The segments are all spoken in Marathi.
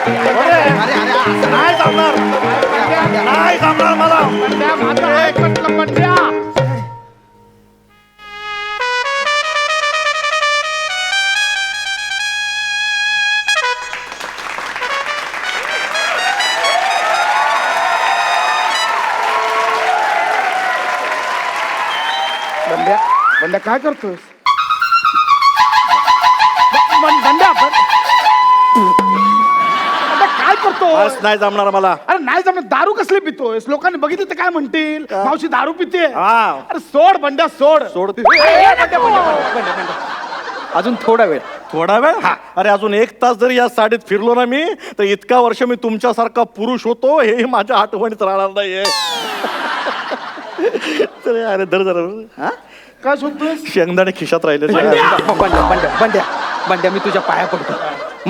नाही जमणार, नाही जमणार मला. बंड्या बंड्या काय करतोस? बंड्या काय करतोस? बस नाही जमणार मला. अरे नाही जमणार. दारू कसली पितोयस? लोकांनी बघितलं तर काय म्हणतील? मावशी दारू पिते. हा. अरे सोड बंड्या सोड. सोड. बंड्या. अजून थोडा वेळ. थोडा वेळ. अरे अजून 1 तास जरी या साडीत फिरलो ना मी, तर इतका वर्ष मी तुमच्यासारखा पुरुष होतो हे माझ्या आठवणीत राहणार नाहीये. तर अरे धर जरा. काय शोधतोस? शेंगदाणे खिशात राहिले. बंड्या मी तुझ्या पाया पडतो.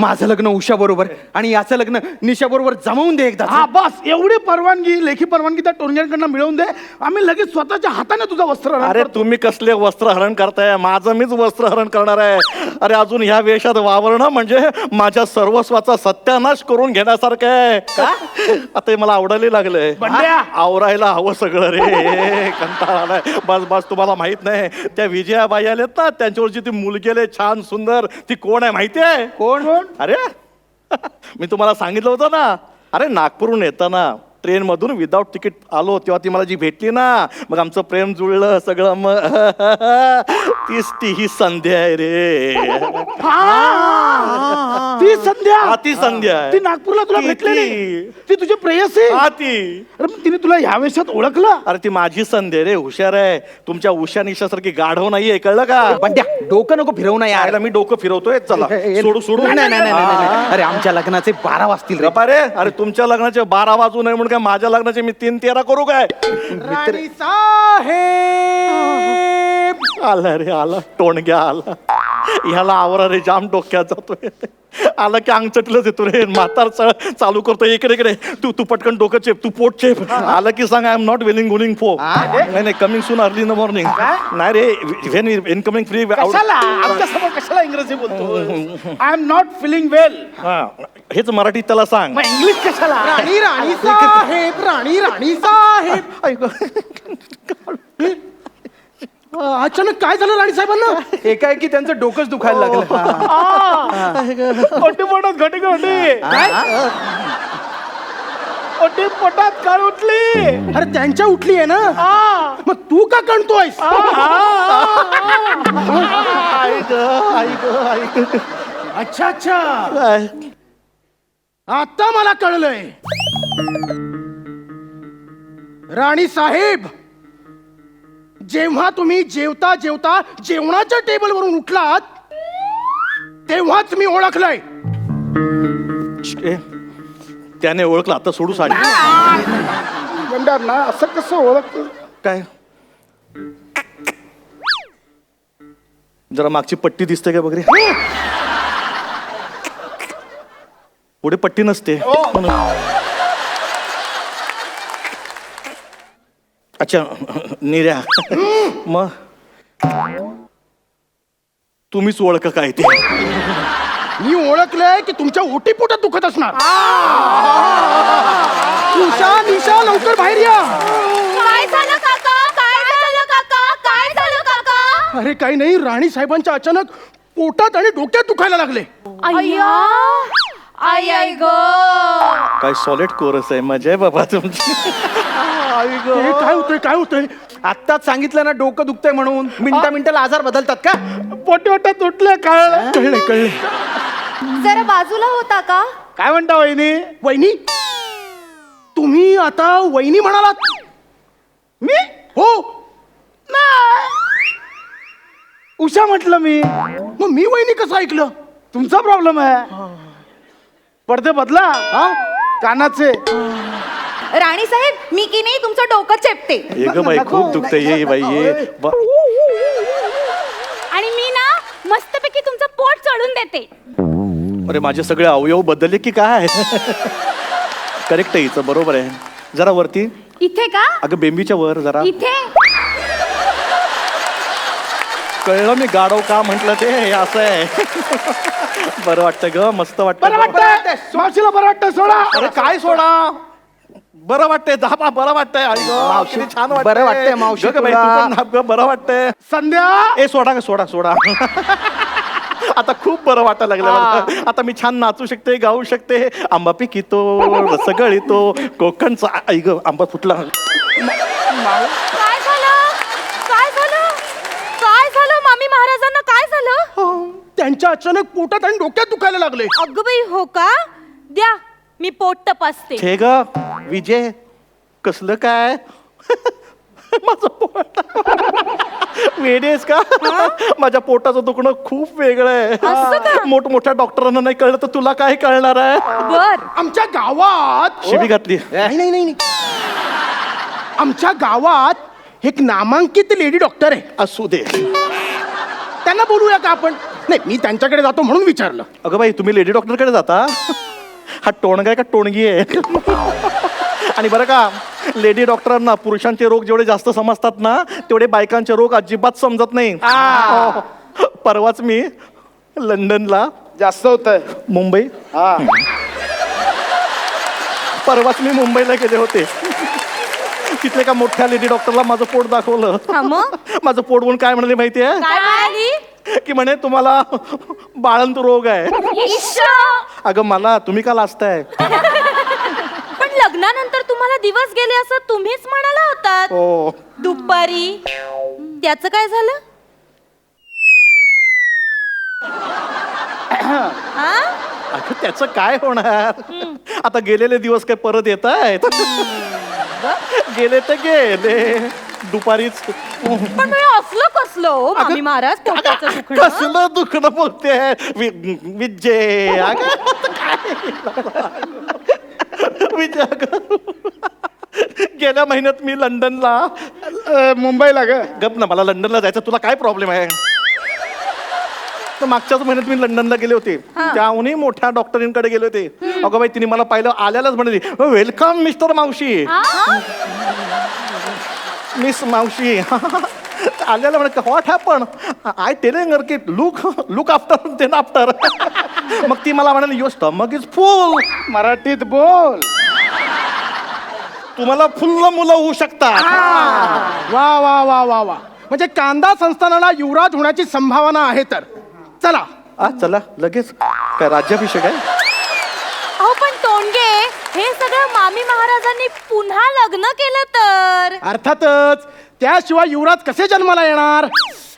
माझं लग्न उषा बरोबर आणि याचं लग्न निशा बरोबर जमवून दे एकदा. हा बस एवढी परवानगी, लेखी परवानगी त्या टोरग्यांकडनं मिळवून दे. आम्ही लगेच स्वतःच्या हाताने तुझं वस्त्र अरे तुम्ही कसले वस्त्रहरण करताय? माझं मीच वस्त्रहरण करणार आहे. अरे अजून ह्या वेशात वावरणं म्हणजे माझ्या सर्वस्वाचा सत्यानाश करून घेण्यासारखं आहे. आता हे मला आवडायला लागलंय. बंड्या. आवरायला हवं सगळं रे. कंटाळा आलाय. बस बस. तुम्हाला माहित नाही त्या विजयाबाई आल्यात ना, त्यांच्यावरची ती मुलगी आली छान सुंदर, ती कोण आहे माहिती आहे? कोण? अरे मी तुम्हाला सांगितलं होतं ना. अरे नागपूरहून येताना ट्रेन मधून विदाऊट तिकीट आलो तेव्हा ती मला जी भेटली ना, मग आमचं प्रेम जुळलं सगळं. मग तीच ती ही संध्या आहे रे. ती संध्या. हा, ती संध्या आहे. ती नागपूरला तुला ती- भेटलेली. ती. ती तुझी प्रेयसी. हा ती. अरे मग तिने तुला ह्या वेशात ओळखलं? अरे ती माझी संध्या आहे रे. हुशार आहे. तुमच्या उषा निशासारखी गाढव नाहीये, कळलं का? बंड्या डोकं नको फिरवू ना यार. यायला मी डोकं फिरवतोय. चला सोडू सोडू. नाही. अरे आमच्या लग्नाचे 12 वाजतील रे. गप्पा रे. अरे तुमच्या लग्नाचे 12 वाजू नये म्हणून काय माझ्या लग्नाचे मी 3-13 करू काय? राणी साहेब. आला रे आला. टोणग्या आला. ह्याला आवरा रे. जाम डोक्यात जातोय. आला की अंगचटलंच येतो रे. म्हातार चालू करतो. इकडे इकडे तू तू पटकन डोकं चेप. तू पोट चेप. आला की सांग आय एम नॉट विलिंग गुलिंग फो. नाही coming soon early in the morning. नाही रे. When incoming free. कशाला आमच्या समोर कशाला इंग्रजी बोलतो? I am not feeling well. हेच मराठीत त्याला सांग. मग इंग्लिश कशाला? राणी साहेब. राणी साहेब. अचानक काय झालं राणी साहेबांना? एकाएकी त्यांचं डोकंच दुखायला लागलं. कोटी पोटात घटी घटी. कोटी पोटात कळ उठली. अरे त्यांच्या उठली आहे ना. मग तू का कणतोयस? अच्छा अच्छा. आता मला कळलंय. राणी साहेब, जेव्हा तुम्ही जेवता जेवता जेवणाच्या टेबलवरून उठलात तेव्हाच मी ओळखलंय. त्याने ओळखलं. आता सोडू साडी. गंडार ना असं कसं ओळखत? काय जरा मागची पट्टी दिसते का बघ रे. पुढे पट्टी नसते म्हणून. अच्छा निर्या. मग तुम्हीच ओळख काय ते. मी ओळखलंय की तुमच्या ओटीपोटात दुखत असणार. उषा निशा लवकर बाहेर या. काय झालं काका? काय झालं काका? काय झालं काका? अरे काही नाही. राणी साहेबांच्या अचानक पोटात आणि डोक्यात दुखायला लागले. अय्या आई आई ग. काय सॉलिड कोरस आहे. मजा आहे बाबा तुमची. हे काय होतंय काय होतंय? आत्ताच सांगितलं ना डोकं दुखतंय म्हणून. मिनिटाला आजार बदलतात का? पोटात उठलं. कळलं कळलं. जरा बाजूला होता का? काय म्हणता वहिनी? वहिनी तुम्ही आता वहिनी म्हणालात? मी हो नाही. उषा म्हटलं मी. मग मी वहिनी कसं ऐकलं? तुमचा प्रॉब्लेम आहे. पडदे बदला. हा कानाचे. राणी साहेब, मी की नाही तुमचं डोकं चेपते. ये ग बाई खूप दुखतंय. ये बाई ये. आणि मी ना मस्तपैकी तुमचं पोट चढून देते. अरे माझे सगळे अवयव बदलले की काय? करेक्ट आहे हिचं. बरोबर आहे. जरा वरती. इथे का? अगं बेंबीच्या वर जरा. इथे. कळलं मी गाडव का म्हटलं ते हे असं आहे. बरं वाटतं ग, मस्त बरं वाटतं. वाटतंय मावशीला बरं वाटतं सोडा. अरे काय सोडा, बरं वाटतंय दाबा, बरं वाटतंय. आई गं, मावशी, किती छान वाटतंय. बरं वाटतंय मावशी गं बाई, तुला. तू पण दाब गं, बरं वाटतंय. संध्या ए सोडा ग, सोडा सोडा. आता खूप बरं वाटायला लागलं मला. आता मी छान नाचू शकते, गाऊ शकते. आंबा पिकितो, रसगळीतो, कोकणचा. आई ग, आंबा फुटला. काय झालं काय झालं काय झालं मामी महाराजांना काय झालं? त्यांच्या अचानक पोटात आणि डोक्यात दुखायला लागले. अगं बाई हो का? द्या मी पोट तपासते. हे ग विजय, कसलं काय? माझं पोट वेडेस का? माझ्या पोटाचं दुखणं खूप वेगळं असं का? आहे. मोठमोठ्या डॉक्टरांना नाही कळलं तर तुला काय कळणार आहे? बर आमच्या गावात शिबी घातली. नाही नाही नाही नाही. आमच्या गावात एक नामांकित लेडी डॉक्टर आहे. असू दे. त्यांना बोलूया का आपण? नाही, मी त्यांच्याकडे जातो म्हणून विचारलं. अगं बाई, तुम्ही लेडी डॉक्टरकडे जाता? हा टोणगा आहे का टोणगी आहे? आणि बरं का, लेडी डॉक्टरांना पुरुषांचे रोग जेवढे जास्त समजतात ना, तेवढे बायकांचे रोग अजिबात समजत नाही. हो. परवाच मी लंडनला, जास्त होत आहे. मुंबई, परवाच मी मुंबईला गेले होते. तिथले का मोठ्या लेडी डॉक्टरला माझं पोट दाखवलं. हा मग? माझं पोट बघून काय म्हणाले माहितीये? काय म्हणाली? की म्हणे तुम्हाला बाळंत रोग आहे. इश्श! अगं मला तुम्ही का लाजताय? पण लग्नानंतर तुम्हाला दिवस गेले असं तुम्हीच म्हणाला होतात हो. दुपारी. त्याचं काय झालं? हा? अगं त्याचं काय होणार? आता गेलेले दिवस काय परत येत आहेत? गेले तर गेले. दुपारीच पण हे असलं कसलं हो मामी महाराज पोटाचं दुखणं? कसलं दुखणं बोलते विजय. अगं काय? विजय अगं, गेल्या महिन्यात मी लंडनला, मुंबईला ग. गप ना, मला लंडनला जायचं. तुला काय प्रॉब्लेम आहे? तर मागच्याच महिन्यात मी लंडनला गेले होते. त्याहूनही मोठ्या डॉक्टरींकडे गेले होते. अगं बाई, तिने मला पाहिलं आल्यालाच म्हणाली, वेलकम मिस्टर मावशी. मिस मावशी. आल्याला म्हणे, व्हॉट हॅपन? आय टेलिंग की लुक आफ्टर देन आफ्टर. मग ती मला म्हणाली, युअर स्टमक इज फुल. मराठीत बोल. तुम्हाला फुल्ल मुलं होऊ शकतात. वा वा वा वा वा. म्हणजे कांदा संस्थानाला युवराज होण्याची संभावना आहे. तर चला. चला लगेच. काय राज्याभिषेक आहे? अहो पण तोंडगे, हे सगळं मामी महाराजांनी पुन्हा लग्न केलं तर? अर्थातच, त्याशिवाय युवराज कसे जन्माला येणार?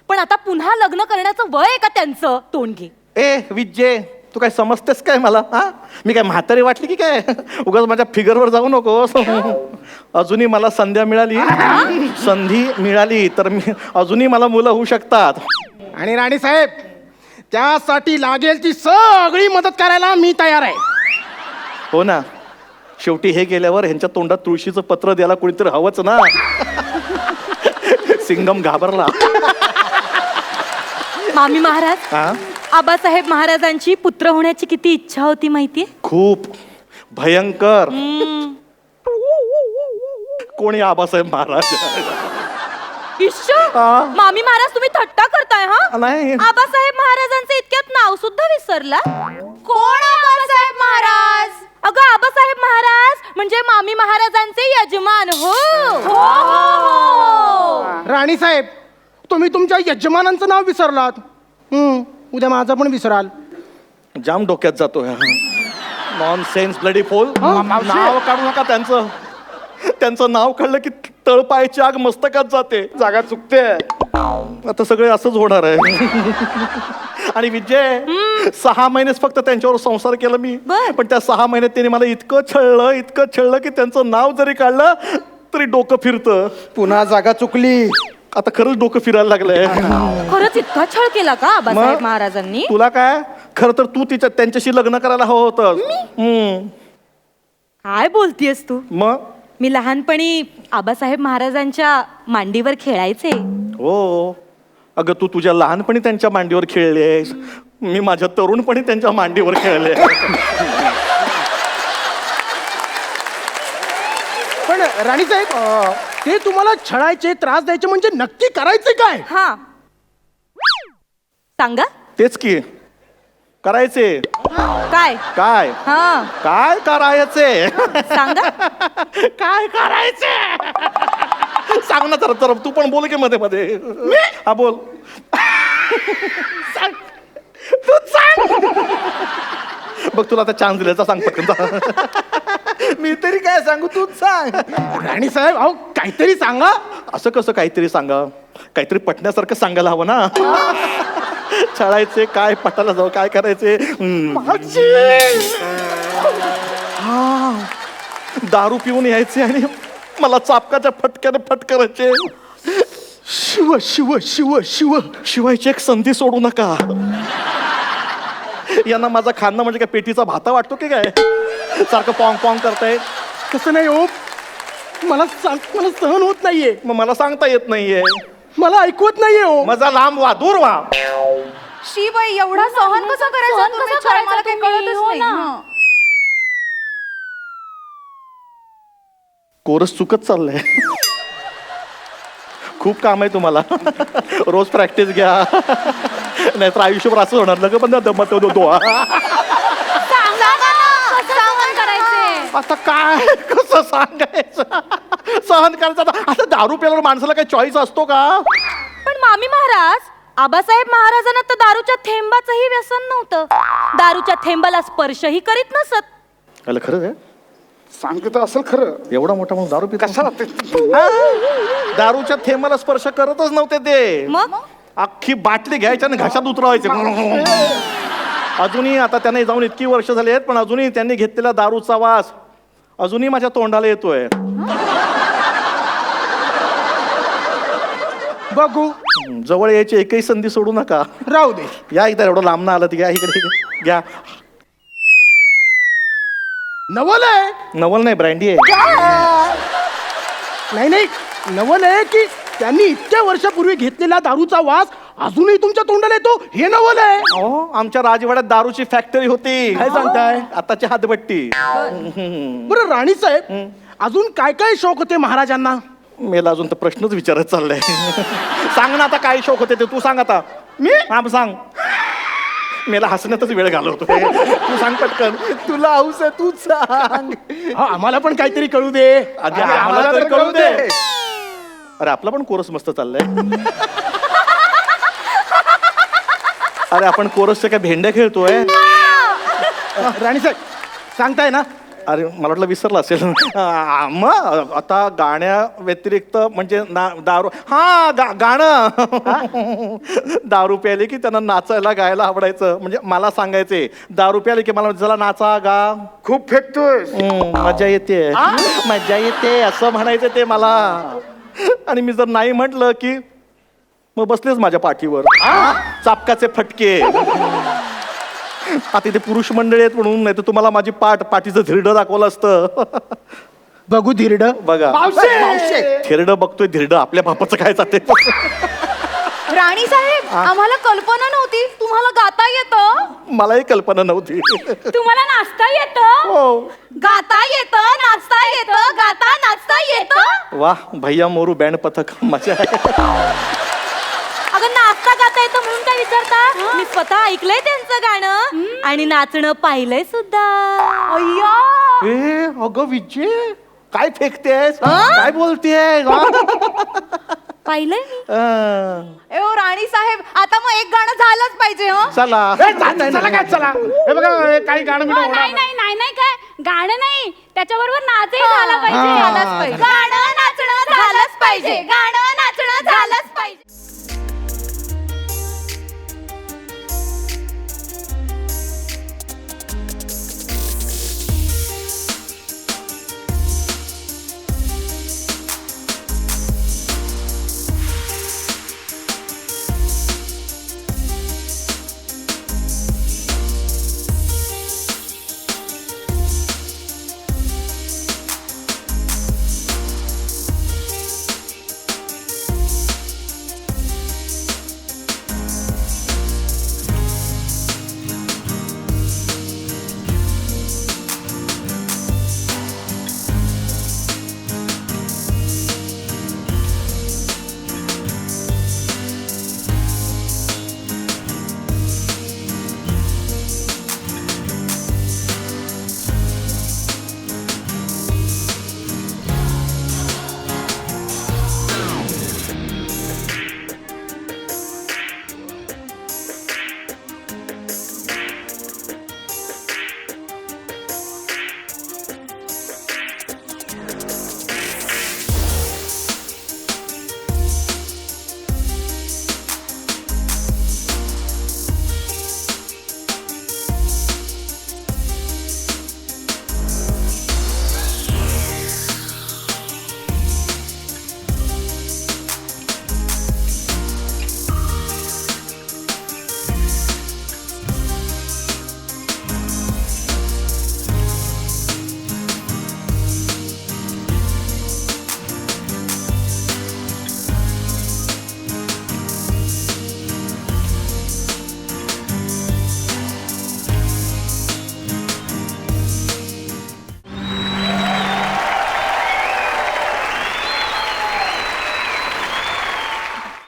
पण आता पुन्हा लग्न करण्याचं वय आहे का त्यांचं? तोंडगे, ए विजय, तू काय समजतेस काय मला? हा, मी काय म्हातारी वाटली की काय? उगाच माझ्या फिगरवर जाऊ नकोस. अजूनही मला संधी मिळाली तर मी अजूनही मला मुलं होऊ शकतात. आणि राणी साहेब, त्यासाठी लागेल ती सगळी मदत करायला मी तयार आहे. हो ना, शेवटी हे गेल्यावर ह्यांच्या तोंडात तुळशीचं पत्र द्यायला कोणीतरी हवंच ना. सिंगम घाबरला. मामी महाराज, हा, आबासाहेब महाराजांची पुत्र होण्याची किती इच्छा होती माहितीये? खूप भयंकर. कोणी आबासाहेब महाराज? इश्श! हा. मामी महाराज, तुम्ही थट्टा करताय हा? नाही. आबासाहेब महाराजांचं इतक्यात नाव सुद्धा विसरला? कोण आबासाहेब महाराज? अगं, आबासाहेब महाराज म्हणजे मामी महाराजांचे यजमान. हो हो हो. राणी साहेब, तुम्ही तुमच्या यजमानांचं नाव विसरलात. उद्या माझं पण विसराल. जाम डोक्यात जातो. नॉन सेन्स ब्लडी फोल. नाव काढू नका त्यांचं. त्यांचं नाव काढलं की तळपायची आग मस्तकात जाते. जागा चुकते. आता सगळे असंच होणार आहे. आणि विजय, 6 महिनेच फक्त त्यांच्यावर संसार केला मी. बर. पण त्या 6 महिन्यात त्यांनी मला इतकं छळलं की त्यांचं नाव जरी काढलं तरी डोकं फिरतं. पुन्हा जागा चुकली. आता खरंच डोकं फिरायला लागलंय. खरंच इतका छळ केला का आबासाहेब मग? महाराजांनी? तुला काय, खरं तर तू त्यांच्याशी लग्न करायला हवं होतं. काय बोलतीयस तू? मग मी लहानपणी आबासाहेब महाराजांच्या मांडीवर खेळायचे. हो, अगं तू तुझ्या लहानपणी त्यांच्या मांडीवर खेळलेस. मी माझ्या तरुणपणी त्यांच्या मांडीवर खेळले. पण राणी साहेब, ते तुम्हाला छळायचे, त्रास द्यायचे म्हणजे नक्की करायचे काय? हा, सांगा. तेच की करायचे. काय? काय हा काय करायचे? सांगा. काय करायचे? सांग ना तर तू पण बोल की मध्ये मध्ये. हा बोल. सांग. तू सांग. बघ तुला आता चान्स दिल्याचा सांग पटकन. मी तरी काय सांगू, तूच सांग. राणी साहेब अहो काहीतरी सांगा. असं कसं काहीतरी सांगा? काहीतरी पटण्यासारखं सांगायला हवं ना. छळायचे काय, पटायला जाऊ काय करायचे? हा, दारू पिऊन यायचे आणि मला चापकाच्या फटक्याने फटकारायचे. शिव शिव शिव शिव. शिवायची एक संधी सोडू नका. यांना माझा खाणं म्हणजे काय पेटीचा भाता वाटतो की काय? सारखं पॉंग पॉंग करताय. तसं नाही हो, मला सहन होत नाहीये. मग मला सांगता येत नाहीये. मला ऐकवत नाहीये हो. माझा लांब वा, दूर वा. शी बाई, एवढा सहन कसं करायचं तुम्ही? मला काही कळतच नाही. कोरस चुकत चाललंय. खूप काम आहे तुम्हाला. रोज प्रॅक्टिस घ्या, नाहीतर आयुष्यभर असं होणार. लग पण दमत दो. आता काय कसं सांगायचं? सहन करायचं आता दारू प्यायला माणसाला काही चॉईस असतो का? पण मामी महाराज, आबासाहेब महाराजांना तर दारूच्या थेंबाचंही व्यसन नव्हतं. दारूच्या थेंबाला स्पर्शही करीत नसत. याला खरं आहे? सांगतो असेल खरं. एवढा मोठा म्हणून दारू पित कशाला? दारूच्या थेंबाला स्पर्श करतच नव्हते ते. मग अख्खी बाटली घ्यायची आणि घशात उतरवायचे. अजूनही आता त्यांना जाऊन इतकी वर्ष झाली आहेत, पण अजूनही त्यांनी घेतलेला दारूचा वास अजूनही माझ्या तोंडाला येतोय. बघू. जवळ यायची एकही संधी सोडू नका. राहू दे. या एकदा एवढं लांब ना आलं ती घ्या इकडे घ्या. नवल आहे. नवल नाही, ब्रँडी आहे. नाही नाही, नवल आहे की त्यांनी इतक्या वर्षापूर्वी घेतलेला दारूचा वास अजूनही तुमच्या तोंडाला येतो, हे नवल आहे. हो, आमच्या राजवाड्यात दारूची फॅक्टरी होती. काय सांगताय? आताची हातभट्टी. बरं राणी साहेब, अजून काय काय शौक होते महाराजांना? मेला अजून तर प्रश्नच विचारत चाललाय. सांग ना आता काय शौक होते ते तू सांग आता. मी हा सांग. मेला हसण्यातच वेळ घालवतोय. तू सांग पटकन. तुला हौस आहे, तूच सांग. हा, आम्हाला पण काहीतरी कळू दे. आधी आम्हाला तर कळू दे. अरे आपला पण कोरस मस्त चाललाय. अरे आपण कोरसच्या काय भेंड्या खेळतोय? राणी साहेब सांगताय ना? अरे मला वाटलं विसरला असेल. मग आता गाण्या व्यतिरिक्त म्हणजे दारू. हा गाणं. दारू प्यायले की त्यांना नाचायला गायला आवडायचं. म्हणजे मला सांगायचे दारू प्यायले की मला जरा नाचा गा. खूप फेकतोय. मजा येते, मजा येते असं म्हणायचं ते मला. आणि मी जर नाही म्हटलं की मग बसलेच माझ्या पाठीवर चापकाचे फटके. आता इथे पुरुष मंडळी आहेत म्हणून, नाही तर तुम्हाला माझी पाठीचं धिरडं दाखवलं असतं. बघू धिरड. बघा धिरडं बघतोय. धिरडं आपल्या बापाचं काय जाते. राणी साहेब, आम्हाला कल्पना नव्हती तुम्हाला गाता येतं. मलाही कल्पना नव्हती. तुम्हाला नाचता येतं, हो. गाता येतं, नाचता येतं, गाता नाचता येतं. वा, भैया मोरू बँड पथक मजा आहे. अगं नाचता गाता येतं म्हणून काय विचारता? मी स्वतः ऐकलंय त्यांचं गाणं आणि नाचणं पाहिलंय सुद्धा. अय्या, ए अगं विजय, काय फेकतेस, काय बोलतेस? पाहिलंय मी. ओ राणी साहेब, आता मग एक गाणं झालंच पाहिजे. हो चला चला काय चला. हे बघा काही गाणं नाही नाही नाही नाही काय गाणं नाही, त्याच्याबरोबर नाचही झाला पाहिजे. झालाच पाहिजे.